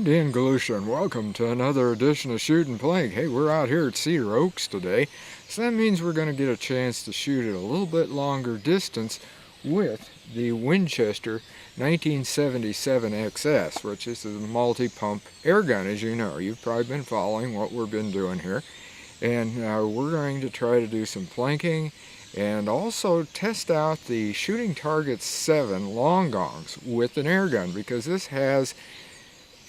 I'm Dan Galusha, and welcome to another edition of Shooting Plink. Hey, we're out here at Cedar Oaks today, so that means we're going to get a chance to shoot at a little bit longer distance with the Winchester 1977 XS, which is a multi-pump air gun, as you know. You've probably been following what we've been doing here. And we're going to try to do some plinking and also test out the Shooting Targets7 Long Gongs with an air gun, because this has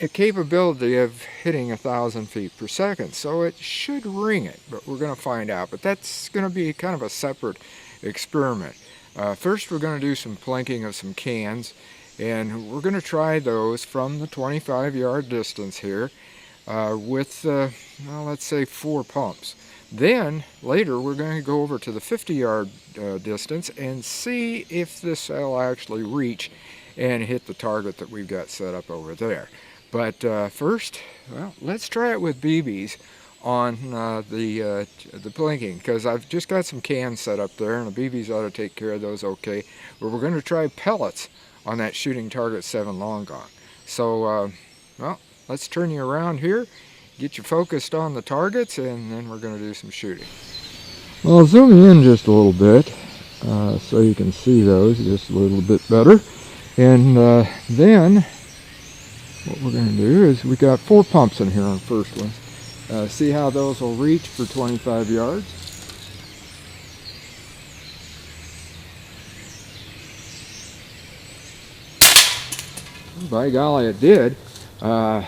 a capability of hitting 1,000 feet per second, so it should ring it, but we're going to find out. But that's going to be kind of a separate experiment. First, we're going to do some plinking of some cans, and we're going to try those from the 25-yard distance here with, well, let's say 4 pumps. Then, later, we're going to go over to the 50-yard distance and see if this will actually reach and hit the target that we've got set up over there. But first, well, let's try it with BBs on the plinking, because I've just got some cans set up there, and the BBs ought to take care of those okay. But we're going to try pellets on that Shooting Target7 Long Gong. So, well, let's turn you around here, get you focused on the targets, and then we're going to do some shooting. Well, I'll zoom in just a little bit so you can see those just a little bit better. And then what we're going to do is we got 4 pumps in here on the first one. See how those will reach for 25 yards. By golly, it did. Yeah,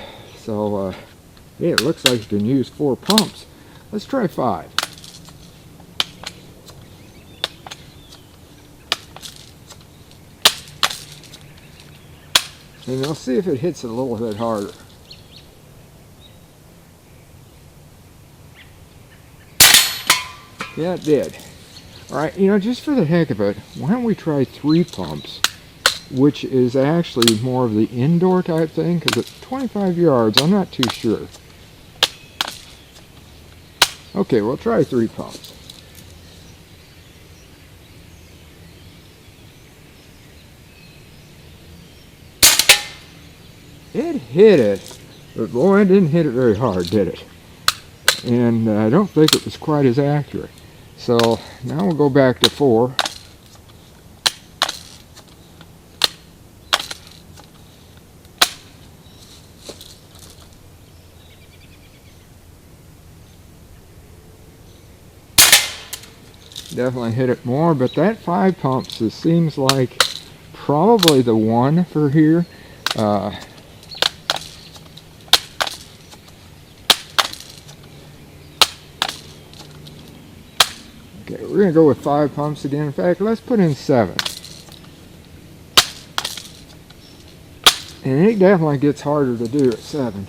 it looks like you can use 4 pumps. Let's try 5. And we'll see if it hits it a little bit harder. Yeah, it did. Alright, you know, just for the heck of it, why don't we try 3 pumps, which is actually more of the indoor type thing, because at 25 yards, I'm not too sure. Okay, we'll try 3 pumps. It hit it, but boy, it didn't hit it very hard, did it? And I don't think it was quite as accurate. So now we'll go back to 4. Definitely hit it more, but that 5 pumps, it seems like probably the one for here. Okay, we're going to go with 5 pumps again. In fact, let's put in 7. And it definitely gets harder to do at 7.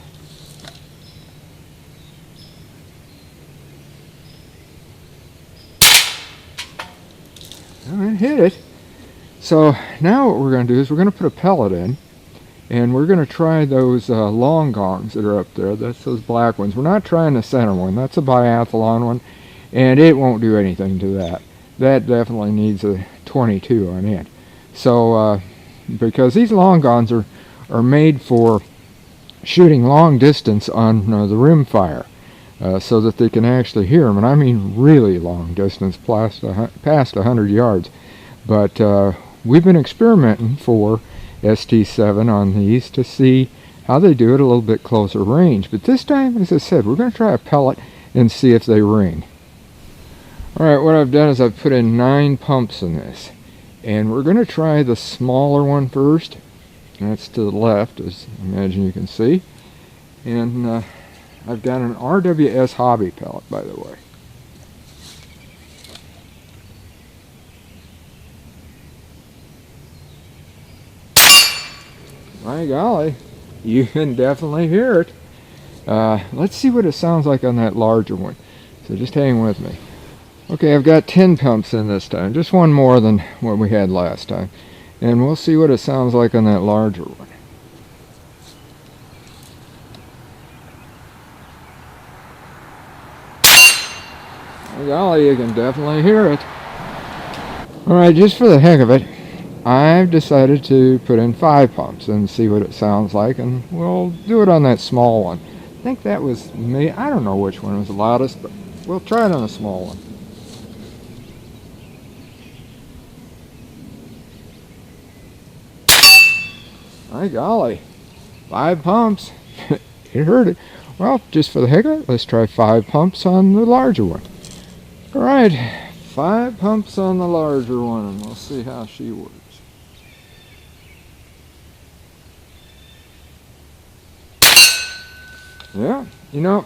Well, it hit it. So now what we're going to do is we're going to put a pellet in, and we're going to try those long gongs that are up there. That's those black ones. We're not trying the center one. That's a biathlon one, and it won't do anything to that. That definitely needs a 22 on it. So because these long gongs are made for shooting long distance on the rimfire, so that they can actually hear them, and I mean really long distance, past 100 yards. But we've been experimenting for ST7 on these to see how they do it a little bit closer range. But this time, as I said, we're going to try a pellet and see if they ring. Alright, what I've done is I've put in 9 pumps in this. And we're going to try the smaller one first. That's to the left, as I imagine you can see. And I've got an RWS hobby pellet, by the way. My golly, you can definitely hear it. Let's see what it sounds like on that larger one. So just hang with me. Okay, I've got 10 pumps in this time, just one more than what we had last time. And we'll see what it sounds like on that larger one. My golly, you can definitely hear it. Alright, just for the heck of it, I've decided to put in 5 pumps and see what it sounds like, and we'll do it on that small one. I think that was me. I don't know which one was the loudest, but we'll try it on a small one. My golly, 5 pumps. It hurt it. Well, just for the heck of it, let's try 5 pumps on the larger one. All right, 5 pumps on the larger one, and we'll see how she works. Yeah, you know,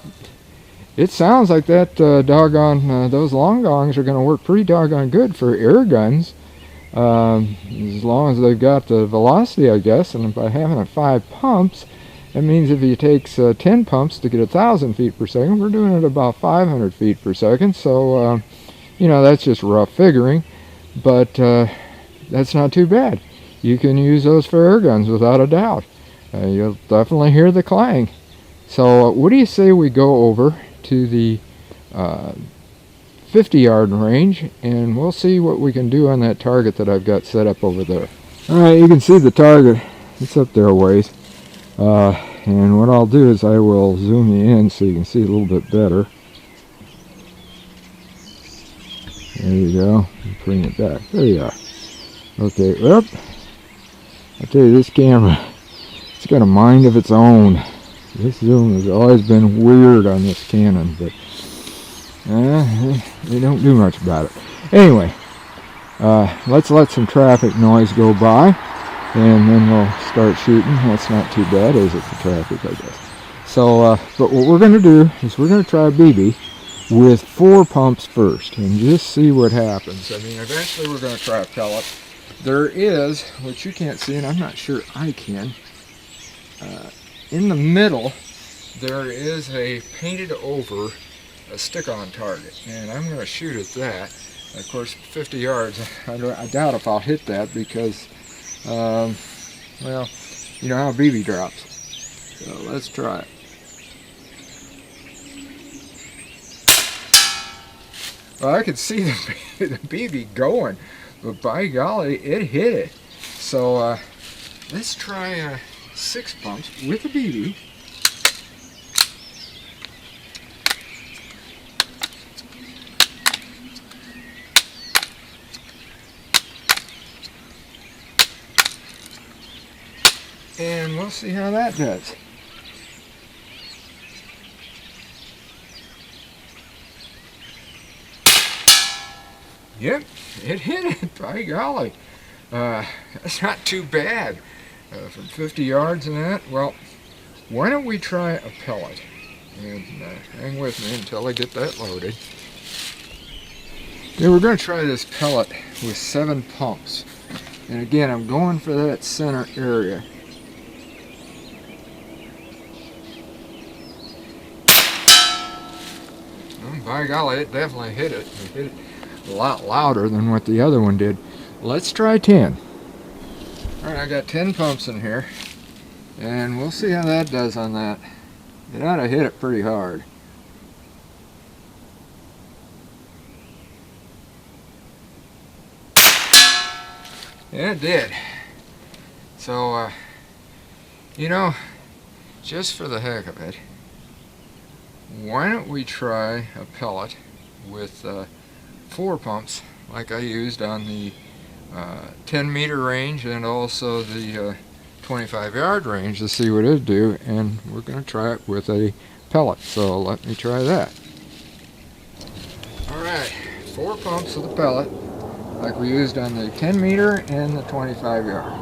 it sounds like that those long gongs are going to work pretty doggone good for air guns. As long as they've got the velocity, I guess, and by having it 5 pumps, that means if it takes 10 pumps to get 1,000 feet per second, we're doing it about 500 feet per second. So, you know, that's just rough figuring, but that's not too bad. You can use those for air guns without a doubt. You'll definitely hear the clang. So, what do you say we go over to the 50-yard range, and we'll see what we can do on that target that I've got set up over there. Alright, you can see the target. It's up there a ways. And what I'll do is I will zoom you in so you can see a little bit better. There you go. Bring it back. There you are. Okay, well, I'll tell you, this camera, it's got a mind of its own. This zoom has always been weird on this Canon, but they don't do much about it. Anyway, let's let some traffic noise go by, and then we'll start shooting. That's not too bad, is it, for traffic, I guess. So, but what we're going to do is we're going to try a BB with 4 pumps first, and just see what happens. I mean, eventually we're going to try a pellet. There is, which you can't see, and I'm not sure I can, in the middle, there is a painted over a stick-on target, and I'm going to shoot at that. Of course, 50 yards, I doubt if I'll hit that because, well, you know how BB drops. So let's try it. Well, I could see the BB going, but by golly, it hit it. So let's try 6 pumps with a BB. And we'll see how that does. Yep, it hit it, by golly. That's not too bad. From 50 yards and that. Well, why don't we try a pellet? And hang with me until I get that loaded. Okay, we're going to try this pellet with 7 pumps. And again, I'm going for that center area. Well, by golly, it definitely hit it. It hit it a lot louder than what the other one did. Let's try 10. Alright, I got 10 pumps in here, and we'll see how that does on that. It ought to hit it pretty hard. Yeah, it did. So, you know, just for the heck of it, why don't we try a pellet with 4 pumps like I used on the 10 meter range and also the 25 yard range to see what it'd do, and we're going to try it with a pellet, so let me try that. Alright, 4 pumps of the pellet like we used on the 10 meter and the 25 yard.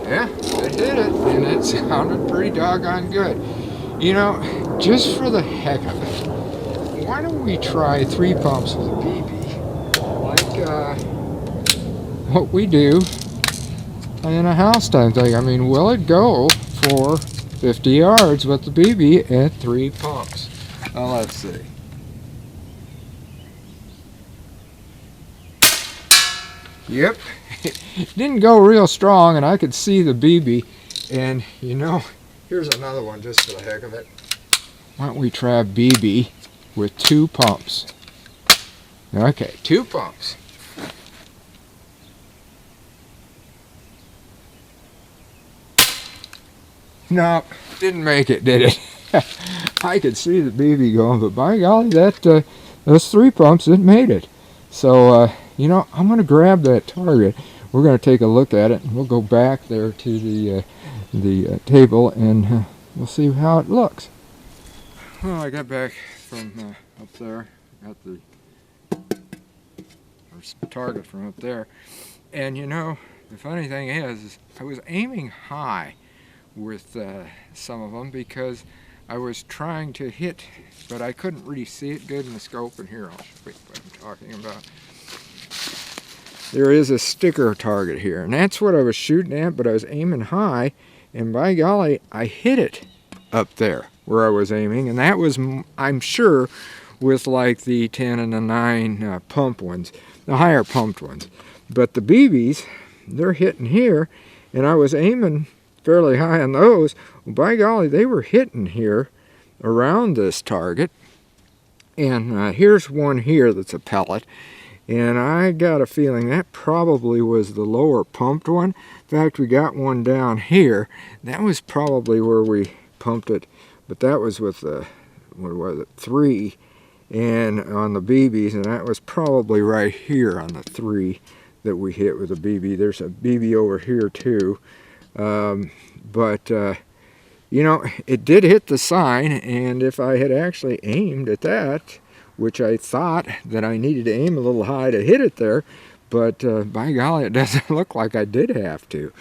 Yeah, it did it, and it sounded pretty doggone good. You know, just for the heck of it, why don't we try 3 pumps with a BB, like what we do in a house type thing. I mean, will it go for 50 yards with the BB at 3 pumps? Well, let's see. Yep, it didn't go real strong, and I could see the BB, and you know, here's another one just for the heck of it. Why don't we try BB with 2 pumps. Okay, 2 pumps. No, didn't make it, did it? I could see the BB going, but by golly, those 3 pumps, it made it. So, you know, I'm going to grab that target. We're going to take a look at it, and we'll go back there to the table, and we'll see how it looks. Well, I got back from up there, got the target from up there, and you know, the funny thing is I was aiming high with some of them because I was trying to hit, but I couldn't really see it good in the scope. And here, I'll show you what I'm talking about. There is a sticker target here, and that's what I was shooting at, but I was aiming high, and by golly, I hit it up there where I was aiming, and that was, I'm sure, with like the 10 and the 9 pump ones, the higher pumped ones. But the BBs, they're hitting here, and I was aiming fairly high on those. Well, by golly, they were hitting here around this target. And here's one here that's a pellet, and I got a feeling that probably was the lower pumped one. In fact, we got one down here. That was probably where we pumped it, but that was with the, what was it, 3 and on the BBs, and that was probably right here on the 3 that we hit with a BB. There's a BB over here too. But you know, it did hit the sign, and if I had actually aimed at that, which I thought that I needed to aim a little high to hit it there, but by golly, it doesn't look like I did have to.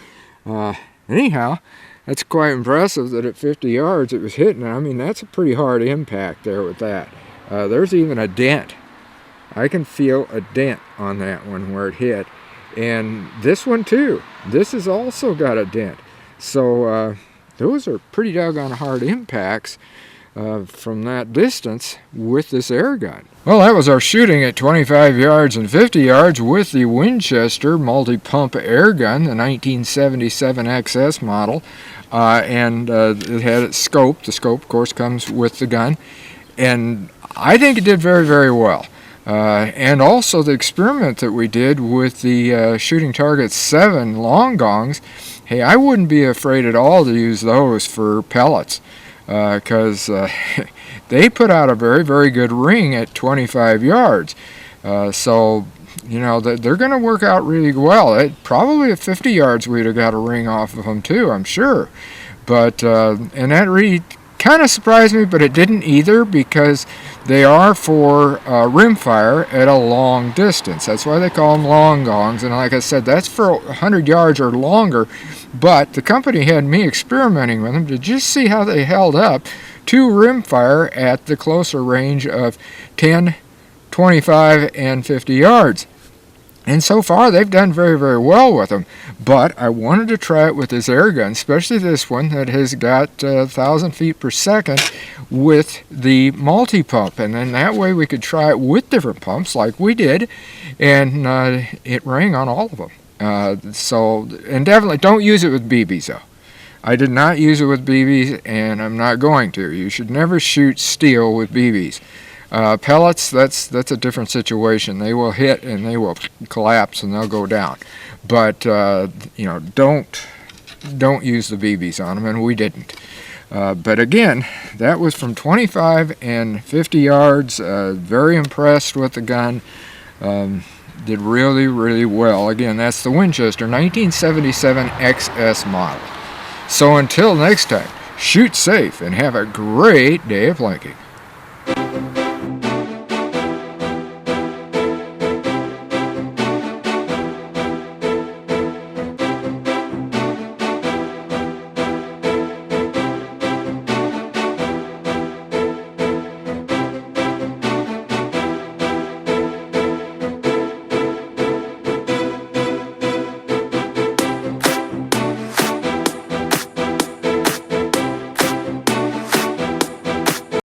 Anyhow, that's quite impressive that at 50 yards it was hitting. I mean, that's a pretty hard impact there with that. There's even a dent. I can feel a dent on that one where it hit. And this one too. This has also got a dent. So those are pretty doggone hard impacts from that distance with this air gun. Well, that was our shooting at 25 yards and 50 yards with the Winchester multi-pump air gun, the 1977 XS model. And it had its scope. The scope, of course, comes with the gun. And I think it did very, very well. And also the experiment that we did with the Shooting Targets7 Long Gongs, hey, I wouldn't be afraid at all to use those for pellets because they put out a very, very good ring at 25 yards. So, you know, they're going to work out really well. Probably at 50 yards we'd have got a ring off of them too, I'm sure. But, and that really kind of surprised me, but it didn't either, because they are for rimfire at a long distance. That's why they call them long gongs, and like I said, that's for 100 yards or longer. But the company had me experimenting with them to just see how they held up to rimfire at the closer range of 10, 25, and 50 yards. And so far, they've done very, very well with them. But I wanted to try it with this air gun, especially this one that has got 1,000 feet per second with the multi-pump. And then that way we could try it with different pumps like we did. And it rang on all of them. And definitely don't use it with BBs, though. I did not use it with BBs, and I'm not going to. You should never shoot steel with BBs. Pellets, that's a different situation. They will hit and they will collapse and they'll go down. But you know, don't use the BBs on them, and we didn't. But again, that was from 25 and 50 yards. Very impressed with the gun. Did really, really well. Again, that's the Winchester 1977 XS model. So until next time, shoot safe and have a great day of plinking.